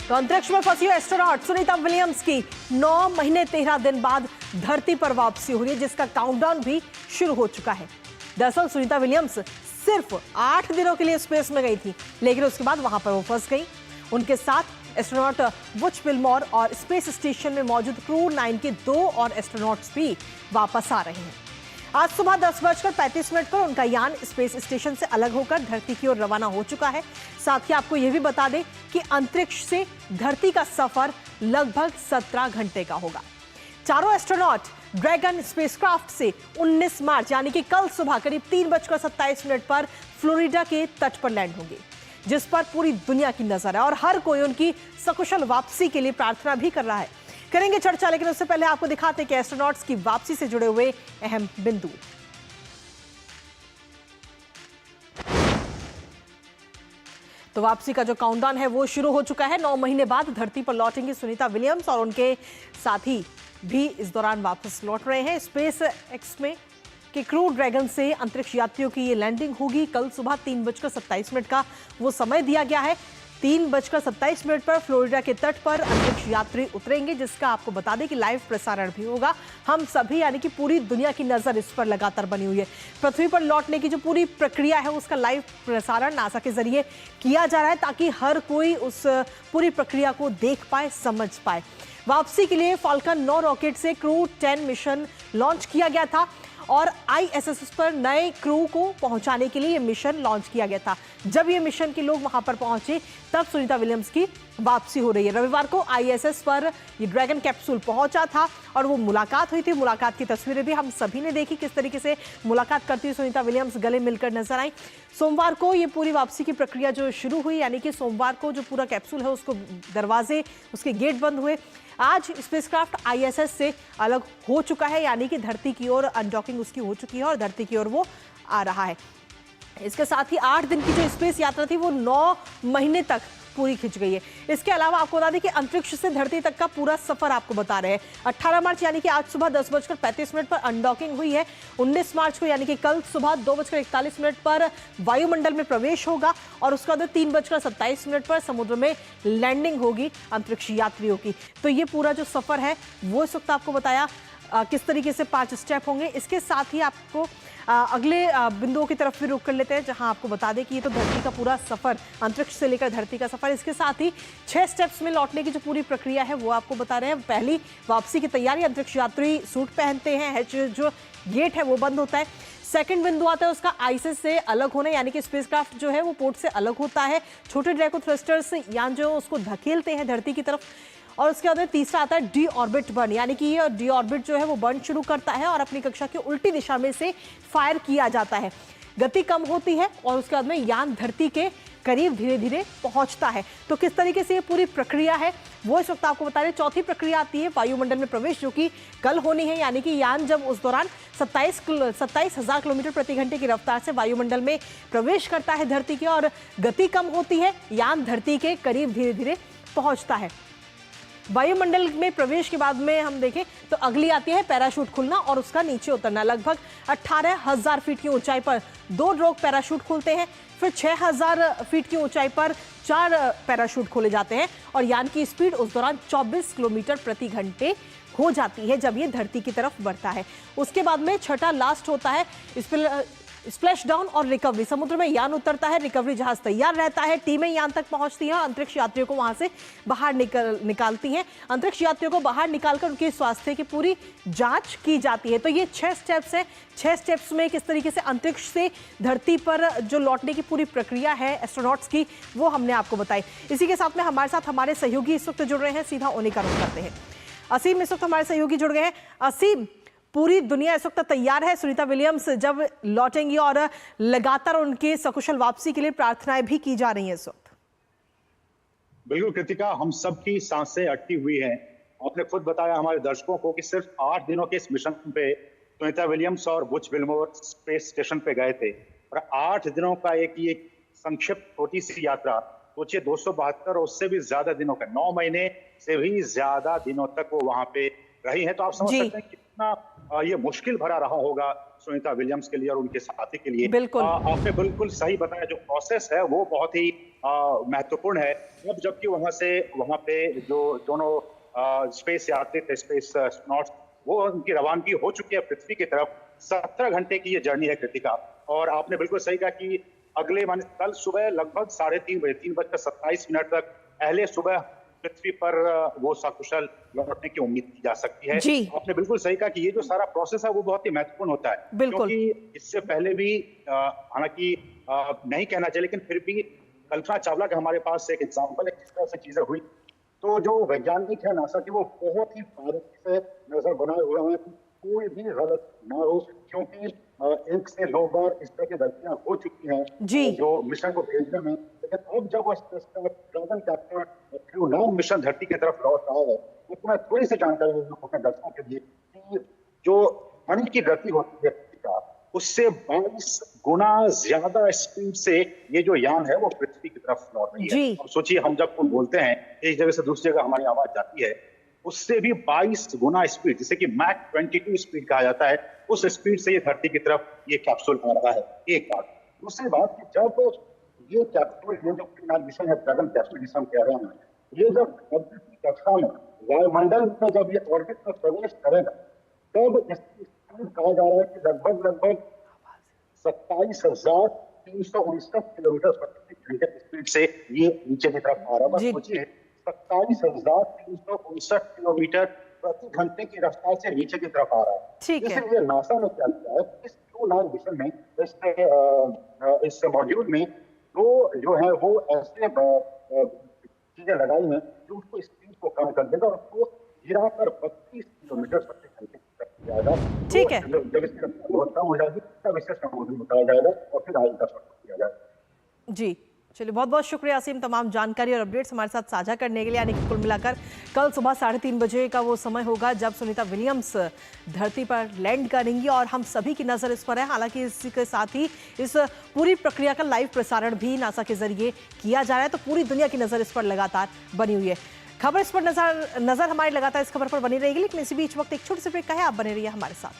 तो अंतरिक्ष में फंसी एस्ट्रोनॉट सुनीता विलियम्स की 9 महीने 13 दिन बाद धरती पर वापसी हो रही है, जिसका काउंटडाउन भी शुरू हो चुका है। दरअसल सुनीता विलियम्स सिर्फ 8 दिनों के लिए स्पेस में गई थी, लेकिन उसके बाद वहां पर वो फंस गई। उनके साथ एस्ट्रोनॉट बुच विल्मोर और स्पेस स्टेशन में मौजूद क्रू 9 के 2 और एस्ट्रोनॉट्स भी वापस आ रहे हैं। आज सुबह 10:35 पर उनका यान स्पेस स्टेशन से अलग होकर धरती की ओर रवाना हो चुका है। साथ ही आपको यह भी बता दें कि अंतरिक्ष से धरती का सफर लगभग 17 घंटे का होगा। चारों एस्ट्रोनॉट ड्रैगन स्पेसक्राफ्ट से 19 मार्च यानी कि कल सुबह करीब 3:27 पर फ्लोरिडा के तट पर लैंड होंगे, जिस पर पूरी दुनिया की नजर है और हर कोई उनकी सकुशल वापसी के लिए प्रार्थना भी कर रहा है। करेंगे चर्चा, लेकिन उससे पहले आपको दिखाते हैं कि एस्ट्रोनॉट्स की वापसी से जुड़े हुए अहम बिंदु। तो वापसी का जो काउंटडाउन है वो शुरू हो चुका है। 9 महीने बाद धरती पर लौटेंगे सुनीता विलियम्स और उनके साथी भी इस दौरान वापस लौट रहे हैं। स्पेस एक्स में कि क्रू ड्रैगन से अंतरिक्ष यात्रियों की ये लैंडिंग होगी। कल सुबह 3:27 का वो समय दिया गया है। 3:27 पर फ्लोरिडा के तट पर अंतरिक्ष यात्री उतरेंगे, जिसका आपको बता दें कि लाइव प्रसारण भी होगा। हम सभी यानी कि पूरी दुनिया की नजर इस पर लगातार बनी हुई है। पृथ्वी पर लौटने की जो पूरी प्रक्रिया है उसका लाइव प्रसारण नासा के जरिए किया जा रहा है, ताकि हर कोई उस पूरी प्रक्रिया को देख पाए, समझ पाए। वापसी के लिए फाल्कन 9 रॉकेट से क्रू 10 मिशन लॉन्च किया गया था और ISS पर नए क्रू को पहुंचाने के लिए यह मिशन लॉन्च किया गया था। जब ये मिशन के लोग वहां पर पहुंचे तब सुनीता विलियम्स की वापसी हो रही है। रविवार को ISS पर ये ड्रैगन कैप्सूल पहुंचा था और वो मुलाकात हुई थी। मुलाकात की तस्वीरें भी हम सभी ने देखी, किस तरीके से मुलाकात करती हुई सुनीता विलियम्स गले मिलकर नजर आई। सोमवार को ये पूरी वापसी की प्रक्रिया जो शुरू हुई, यानी कि सोमवार को जो पूरा कैप्सूल है उसको दरवाजे, उसके गेट बंद हुए। आज स्पेसक्राफ्ट ISS से अलग हो चुका है, यानी कि धरती की ओर अनडॉकिंग उसकी हो चुकी है और धरती की ओर वो आ रहा है। इसके साथ ही 8 दिन की जो स्पेस यात्रा थी वो 9 महीने तक पूरी खिंच गई है। इसके अलावा आपको बता दें कि अंतरिक्ष से धरती तक का पूरा सफर आपको बता रहे हैं। 18 मार्च यानी कि आज सुबह 10:35 पर अनडॉकिंग हुई है। 19 मार्च को यानी कि कल सुबह 2:41 पर वायुमंडल में प्रवेश होगा और उसके बाद 3:27 पर समुद्र में लैंडिंग होगी अंतरिक्ष यात्रियों की। तो ये पूरा जो सफर है वो इस वक्त आपको बताया किस तरीके से 5 स्टेप होंगे। इसके साथ ही आपको अगले बिंदुओं की तरफ भी रुख कर लेते हैं, जहां आपको बता दें कि ये तो धरती का पूरा सफर, अंतरिक्ष से लेकर धरती का सफर। इसके साथ ही 6 स्टेप्स में लौटने की जो पूरी प्रक्रिया है वो आपको बता रहे हैं। पहली वापसी की तैयारी, अंतरिक्ष यात्री सूट पहनते हैं, जो गेट है वो बंद होता है। सेकंड बिंदु आता है उसका ISS से अलग होना, यानी कि स्पेसक्राफ्ट जो है वो पोर्ट से अलग होता है। छोटे ड्रैको थ्रस्टर्स यान जो है उसको धकेलते हैं धरती की तरफ। और उसके बाद तीसरा आता है डी ऑर्बिट बर्न, यानी कि ये डी ऑर्बिट जो है वो बर्न शुरू करता है और अपनी कक्षा की उल्टी दिशा में से फायर किया जाता है। गति कम होती है और उसके बाद में यान धरती के करीब धीरे धीरे पहुंचता है। तो किस तरीके से ये पूरी प्रक्रिया है वो इस वक्त आपको बता रहे हैं। चौथी प्रक्रिया आती है वायुमंडल में प्रवेश, जो कि कल होनी है, यानी कि यान जब उस दौरान 27,000 किलोमीटर प्रति घंटे की रफ्तार से वायुमंडल में प्रवेश करता है धरती की, और गति कम होती है, यान धरती के करीब धीरे धीरे पहुंचता है। वायुमंडल में प्रवेश के बाद में हम देखें तो अगली आती है पैराशूट खुलना और उसका नीचे उतरना। लगभग 18,000 फीट की ऊंचाई पर 2 ड्रॉग पैराशूट खुलते हैं, फिर 6,000 फीट की ऊंचाई पर 4 पैराशूट खोले जाते हैं और यान की स्पीड उस दौरान 24 किलोमीटर प्रति घंटे हो जाती है जब ये धरती की तरफ बढ़ता है। उसके बाद में छठा लास्ट होता है स्प्लैश डाउन और रिकवरी। समुद्र में यान उतरता है, रिकवरी जहाज तैयार रहता है, टीमें यान तक पहुंचती हैं, अंतरिक्ष यात्रियों को वहां से बाहर निकालती हैं। अंतरिक्ष यात्रियों को बाहर निकालकर उनके स्वास्थ्य की पूरी जांच की जाती है। तो ये 6 स्टेप्स हैं। 6 स्टेप्स में किस तरीके से अंतरिक्ष से धरती पर जो लौटने की पूरी प्रक्रिया है एस्ट्रोनॉट्स की, वो हमने आपको बताई। इसी के साथ में हमारे साथ हमारे सहयोगी इस वक्त जुड़ रहे हैं, सीधा उन्हीं का रुख करते हैं। असीम इस वक्त हमारे सहयोगी जुड़ गए हैं। असीम, पूरी दुनिया इस वक्त तैयार है सुनीता विलियम्स जब लौटेंगी और लगातार उनके सकुशल वापसी के लिए प्रार्थनाएं भी की जा रही हैं इस वक्त। बिल्कुल कृतिका, हम सबकी सांसें अटकी हुई हैं। आपने खुद बताया हमारे दर्शकों को कि सिर्फ 8 दिनों के इस मिशन पे सुनीता विलियम्स और बुच विल्मोर स्पेस स्टेशन पे गए थे और 8 दिनों का ये संक्षिप्त छोटी सी यात्रा, सोचिए 272 और उससे भी ज्यादा दिनों का, 9 महीने से भी ज्यादा दिनों तक वो वहां पे रही है। तो आप समझ सकते हैं कितना ये मुश्किल भरा रहा होगा सुनीता विलियम्स के लिए और उनके साथी के लिए। बिल्कुल। आपने बिल्कुल सही बताया, जो प्रोसेस है वो बहुत ही महत्वपूर्ण है। अब जबकि वहां पे जो दोनों स्पेस यात्री थे, स्पेस एस्ट्रोनॉट्स, वो उनकी रवानगी हो चुकी है पृथ्वी की तरफ। 17 घंटे की ये जर्नी है कृतिका। और आपने बिल्कुल सही कहा कि अगले मान कल सुबह लगभग 3:30 बजे, 3:27 तक पहले सुबह पृथ्वी पर वो सकुशल लौटने की उम्मीद की जा सकती है। जी। आपने बिल्कुल सही कहा कि ये जो सारा प्रोसेस है वो बहुत ही महत्वपूर्ण होता है, बिल्कुल। क्योंकि इससे पहले भी हालांकि नहीं कहना चाहिए, लेकिन फिर भी कल्पना चावला का हमारे पास एक एग्जाम्पल है किस तरह से चीजें हुई। तो जो वैज्ञानिक है नासा के, वो बहुत ही बारीकी से नजर बनाए हुए हैं कि कोई भी गलत ना हो, क्योंकि एक से 2 बार इस तरह की गलतियां हो चुकी हैं जी। जो मिशन को भेजने में। लेकिन अब जब वो ड्रैगन कैप्टर Q9 मिशन धरती की तरफ लौट रहा है, तो मैं थोड़ी सी जानकारी दे दूं अपने दर्शकों के लिए कि जो ध्वनि की गति होती है का, उससे 22 गुना ज्यादा स्पीड से ये जो यान है वो पृथ्वी की तरफ लौट रही है। जी। अब सोचिए, हम जब बोलते हैं एक जगह से दूसरी जगह हमारी आवाज जाती है, उससे भी 22 गुना स्पीड, जिसे कि मैक 22 स्पीड कहा जाता है, उस स्पीड से ये धरती की तरफ ये कैप्सूल आ रहा है। एक बात। दूसरी बात कि जब ये कैप्सूल, ये जो Q9 मिशन है, ड्रैगन कैप्सूल जिसे हम कह रहे हैं, ये जब धरती की कक्षा में वायुमंडल में जब ये ऑर्बिट में प्रवेश करेगा, तब इसकी स्पीड कहा जा रहा है कि लगभग 27,359 किलोमीटर प्रति घंटे की स्पीड से ये नीचे की तरफ आ रहा है। सोचिए, 27,359 किलोमीटर प्रति घंटे की रफ्तार से नीचे की तरफ आ रहा है। ठीक है। इसलिए नासा ने क्या किया है, इस Q9 मिशन में, इस मॉड्यूल में तो जो है वो ऐसे चीजें लगाई हैं जो उसको स्पीड को कम कर देगा और उसको गिराकर 32 किलोमीटर प्रति घंटे की तरफ जाएगा। ठीक है। जब इसकी रफ्तार बहुत कम हो जाएगी, तब इसे संबोधित बताया जाएगा और फिर आगे का किया जाएगा। जी, चलिए, बहुत बहुत शुक्रिया असीम, तमाम जानकारी और अपडेट्स हमारे साथ साझा करने के लिए। यानी कि कुल मिलाकर कल सुबह 3:30 बजे का वो समय होगा जब सुनीता विलियम्स धरती पर लैंड करेंगी और हम सभी की नज़र इस पर है। हालांकि इसी के साथ ही इस पूरी प्रक्रिया का लाइव प्रसारण भी नासा के जरिए किया जा रहा है, तो पूरी दुनिया की नज़र इस पर लगातार बनी हुई है। खबर इस पर नजर हमारी लगातार इस खबर पर बनी रहेगी, लेकिन इसी बीच वक्त एक छोटी सी ब्रेक का है। आप बने रहिए हमारे साथ।